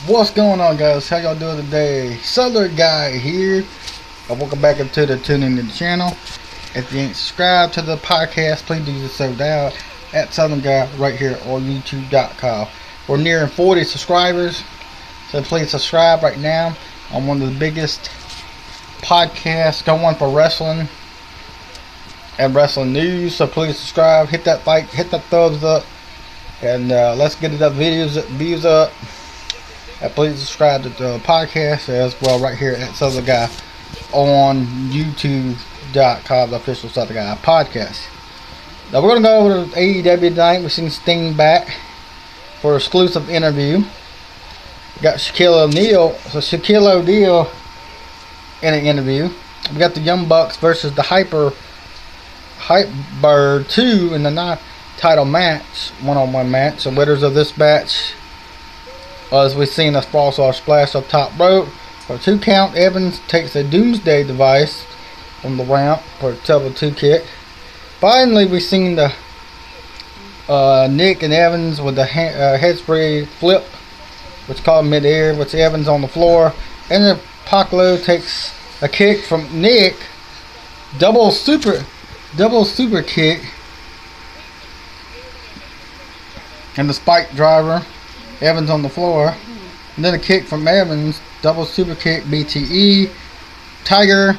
What's going on, guys? How y'all doing today? Southern Guy here. Welcome back into the tuning in the channel. If you ain't subscribed to the podcast, please do so now at Southern Guy right here on YouTube.com. We're nearing 40 subscribers, so please subscribe right now. I'm one of the biggest podcasts going for wrestling and wrestling news, so please subscribe, hit that like, hit that thumbs up, and let's get the views up. Please subscribe to the podcast as well right here at Southern Guy on YouTube.com, the official Southern Guy podcast. Now we're going to go over to AEW Dynamite. We've seen Sting back for an exclusive interview. We got SHAQUILLE O'Neal in an interview. We got the Young Bucks versus the Hyper 2 in the non-title match, one-on-one match. The winners of this match, as we've seen a false splash up top rope for a 2 count. Evans takes a Doomsday device from the ramp for a double 2 kick. Finally, we've seen the Nick and Evans with the head spray flip, which is called mid-air, which Evans on the floor. And then Paclo takes a kick from Nick, double super kick, and the spike driver. Evans on the floor, and then a kick from Evans, double super kick, BTE, Tiger,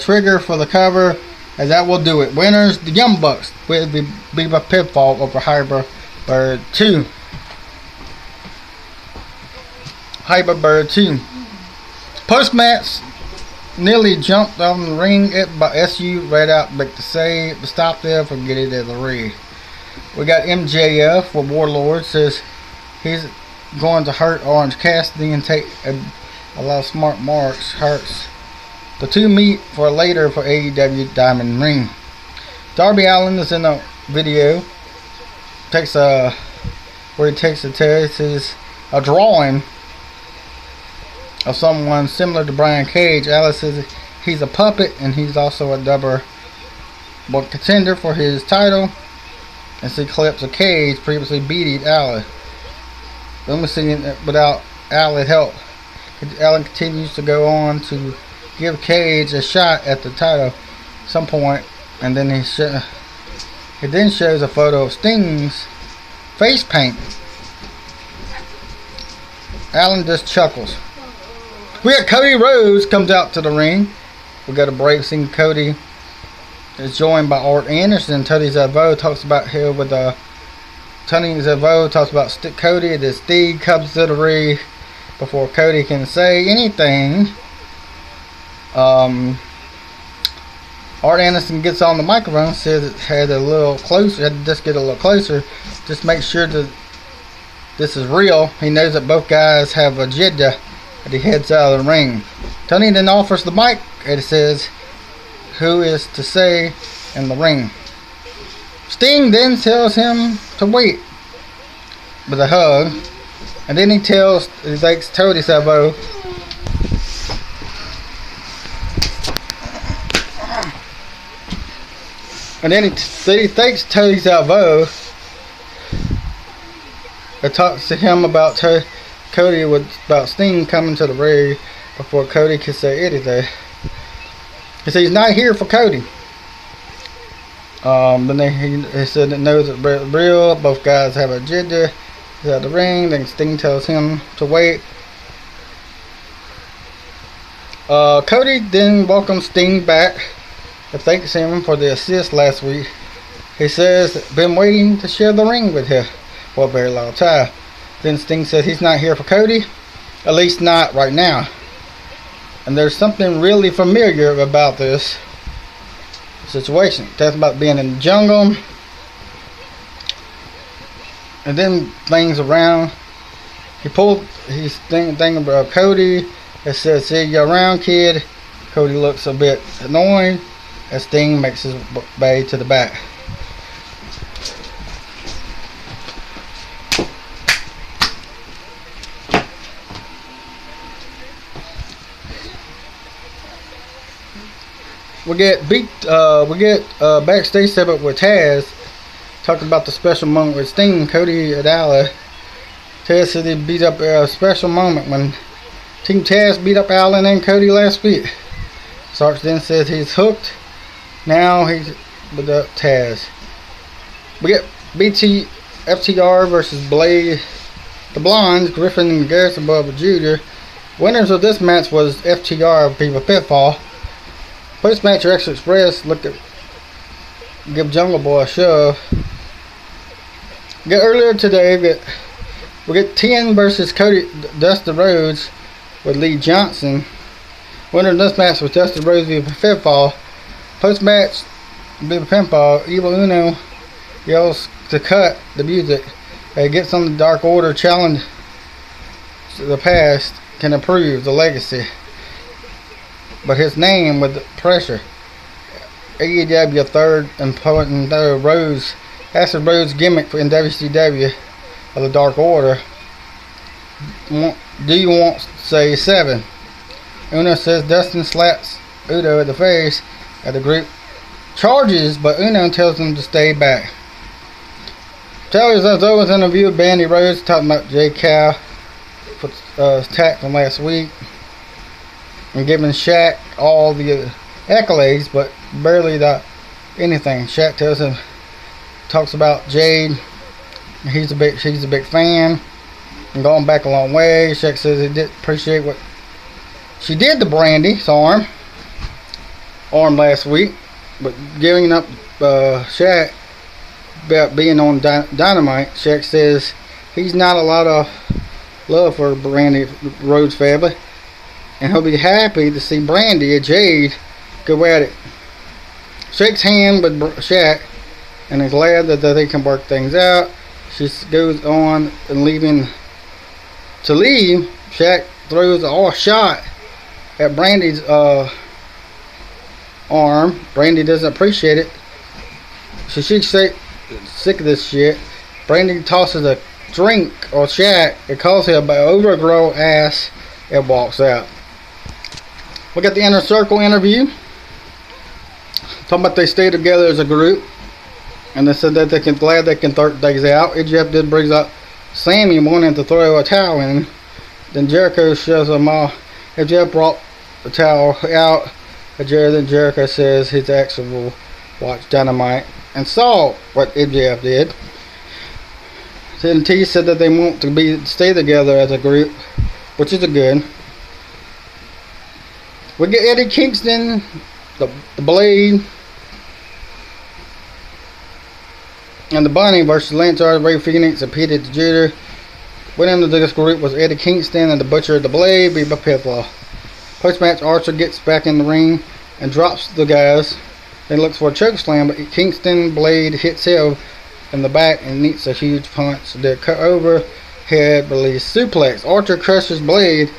trigger for the cover, and that will do it. Winners, the Young Bucks, will be by pinfall over Hyper 2. Hyper 2. Post-match, nearly jumped on the ring by SU, right out, but to save, to stop there from getting to the ring. We got MJF with Warlord, says he's going to hurt Orange Cassidy and take a lot of smart marks. Hurts. The two meet for later for AEW Diamond Ring. Darby Allin is in the video. Takes a drawing of someone similar to Brian Cage. Alice says he's a puppet and he's also a double contender for his title. And see clips of Cage previously beating Allin. Then we see without Allin help, Allin continues to go on to give Cage a shot at the title at some point, and then he then shows a photo of Sting's face paint. Allin just chuckles. We got Cody Rhodes comes out to the ring. We got a break scene. Cody is joined by Art Anderson. Tony Zavo talks about here with Tony Zavo talks about Cody. The Steve comes to the ring before Cody can say anything. Art Anderson gets on the microphone, says it had a little closer, had to just get a little closer, just make sure that this is real. He knows that both guys have agenda, and he heads out of the ring. Tony then offers the mic and says, "Who is to say in the ring?" Sting then tells him to wait with a hug, and then he thanks Tony Savo. And then he thanks Tony Savo and talks to him about Cody about Sting coming to the ring before Cody can say anything. He said he's not here for Cody. Then he said it knows it's real. Both guys have an agenda. He's at the ring. Then Sting tells him to wait. Cody then welcomes Sting back and thanks him for the assist last week. He says been waiting to share the ring with him for a very long time. Then Sting says he's not here for Cody, at least not right now. And there's something really familiar about this situation. Talks about being in the jungle. And then things around. He's thinking about Cody. It says, "See you around, kid." Cody looks a bit annoyed as Sting makes his way to the back. We get backstage segment with Taz talking about the special moment with Sting, Cody, and Allin. Taz said he beat up a special moment when Team Taz beat up Allen and Cody last week. Sarge then says he's hooked. Now he's with the Taz. We get FTR versus Blade. The Blondes, Griffin and Garrison Bubba Jr. Winners of this match was FTR Viva Pitfall. Post-match Extra Express looked at give Jungle Boy a shove. Earlier today, we get 10 versus Cody Dustin Rhodes with Lee Johnson. Winner of this match was Dustin Rhodes via pinfall. Post-match via pinfall, Evil Uno yells to cut the music. He gets on the Dark Order challenge to the past can improve the legacy, but his name with the pressure. AEW third important Rhodes. That's the Rhodes gimmick in WCW of the Dark Order. Do you want to say 7? Uno says Dustin slaps Udo at the face at the group charges, but Uno tells him to stay back. Tells us Owens interview with Bandy Rhodes talking about J. Cal for attack from last week and giving Shaq all the accolades, but barely anything. Shaq tells him, talks about Jade. She's a big fan and going back a long way. Shaq says he did appreciate what she did to Brandy's arm last week, but giving up Shaq about being on Dynamite. Shaq says he's not a lot of love for Brandy Rhodes family, and he'll be happy to see Brandy and Jade go at it. Shakes hand with Shaq and is glad that they can work things out. She goes on and leave. Shaq throws a shot at Brandy's arm. Brandy doesn't appreciate it, so she's sick of this shit. Brandy tosses a drink or Shaq. It calls him an overgrown ass and walks out. We got the Inner Circle interview. Talking about they stay together as a group, and they said that glad they can 30 days out. Jeff did brings up Sammy wanting to throw a towel in. Then Jericho shoves him off. If Jeff brought the towel out, then Jericho says his actually will watch Dynamite and saw what MJF did. Then T said that they want to stay together as a group, which is a good. We get Eddie Kingston, the Blade, and the Bunny versus Lance Archer, Ray Phoenix, and Peter the Jeter. Winning of this group was Eddie Kingston and the Butcher, the Blade, beat by Pitfall. Post-match, Archer gets back in the ring and drops the guys. Then looks for a chokeslam, but Kingston Blade hits him in the back and needs a huge punch. They cut over, head release suplex. Archer crushes Blade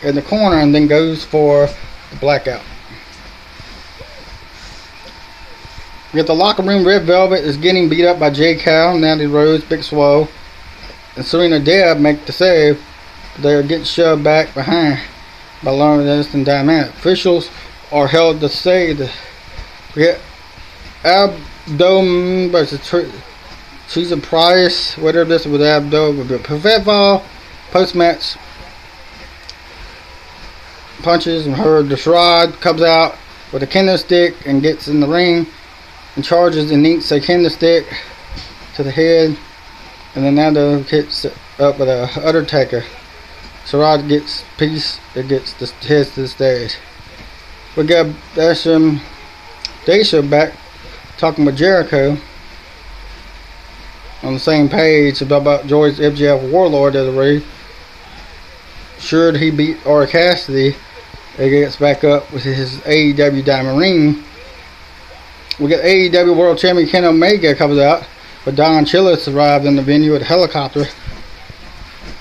in the corner and then goes for the blackout. We got the locker room. Red Velvet is getting beat up by J. Cal, Natalie Rose, Big Swole, and Serena Deb make the save. They're getting shoved back behind by Lawrence and Diamond. Officials are held to say that we got Abdom versus She's a Price. Whatever this with Abdom with a pinfall. Post-match punches and her Deshrod comes out with a kendo stick and gets in the ring and charges and neats a kendo stick to the head, and then Nando hits up with a Undertaker. Sarad gets peace. It gets the heads to the stage. We got Daisha back talking with Jericho on the same page about George FGF Warlord of the Ray. Should he beat Ora Cassidy, he gets back up with his AEW Diamond Ring. We got AEW World Champion Ken Omega comes out, but Don Chillis arrived in the venue with a helicopter.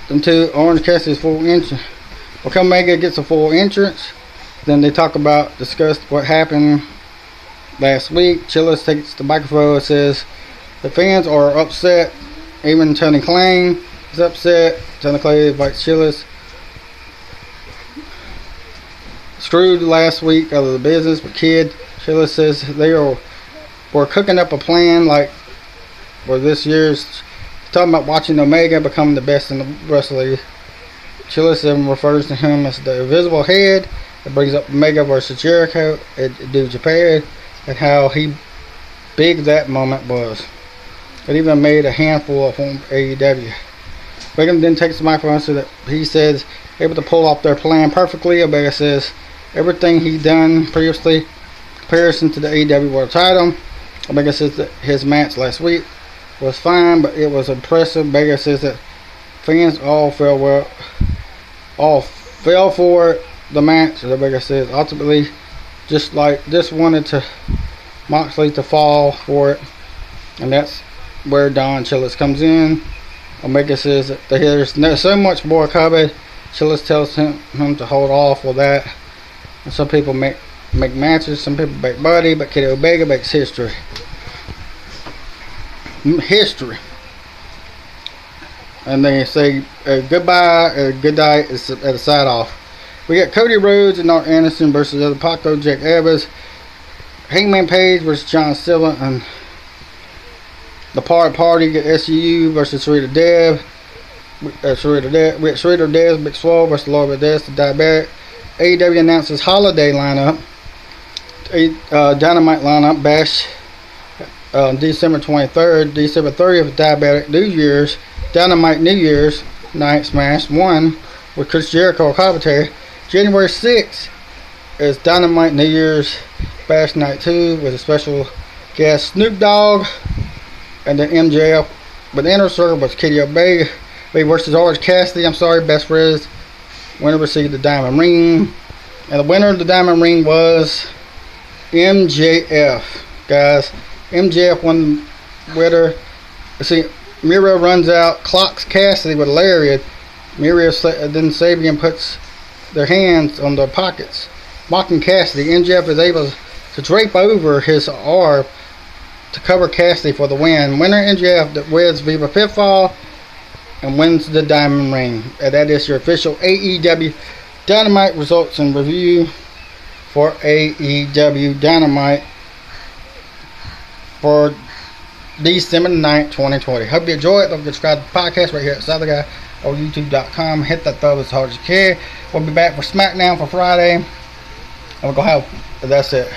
Until Orange Cassidy's full entrance. Well, Omega gets a full entrance. Then they discuss what happened last week. Chillis takes the microphone and says the fans are upset. Even Tony Klang is upset. Tony Klang invites Chillis. Screwed last week out of the business, but Kid Chillis says were cooking up a plan like for this year's talking about watching Omega become the best in the wrestling. Chillis refers to him as the invisible head. It brings up Omega versus Jericho at New Japan and how big that moment was. It even made a handful of AEW. Omega then takes the microphone so that he says able to pull off their plan perfectly. Omega says everything he done previously, comparison to the AEW World Title. Omega says that his match last week was fine, but it was impressive. Omega says that fans all fell for the match. Omega says ultimately just wanted Moxley to fall for it, and that's where Don Chillis comes in. Omega says that there's so much more coming. Chillis tells him to hold off with that. And some people make matches, some people make money, but Kenny Omega makes history. And they say goodbye and good night at a side off. We got Cody Rhodes and Arn Anderson versus El Paco, Jack Evans, Hangman Page versus John Silver, and the Party get SCU versus Sarita Dev. Sarita Dev, Big Swole versus Laura Des, the Diabetic. AEW announces holiday lineup. Dynamite lineup, Bash December 23rd, December 30th, Diabetic New Year's, Dynamite New Year's Night Smash 1 with Chris Jericho commentary. January 6th is Dynamite New Year's Bash Night 2 with a special guest Snoop Dogg, and then MJF with the Inner Circle was Kenny Omega versus Orange Cassidy. Best friends. Winner received the Diamond Ring, and the winner of the Diamond Ring was MJF. Guys, MJF won the winner. See, Miro runs out, clocks Cassidy with a lariat. Miro then Sabian puts their hands on their pockets, mocking Cassidy. MJF is able to drape over his arm to cover Cassidy for the win. Winner MJF that wins Viva Pitfall and wins the Diamond Ring. And that is your official AEW Dynamite results and review for AEW Dynamite for December 9th, 2020. Hope you enjoy it. Don't forget to subscribe to the podcast right here at Southern Guy on YouTube.com. Hit that thumb as hard as you can. We'll be back for SmackDown for Friday. And we're going to have, that's it.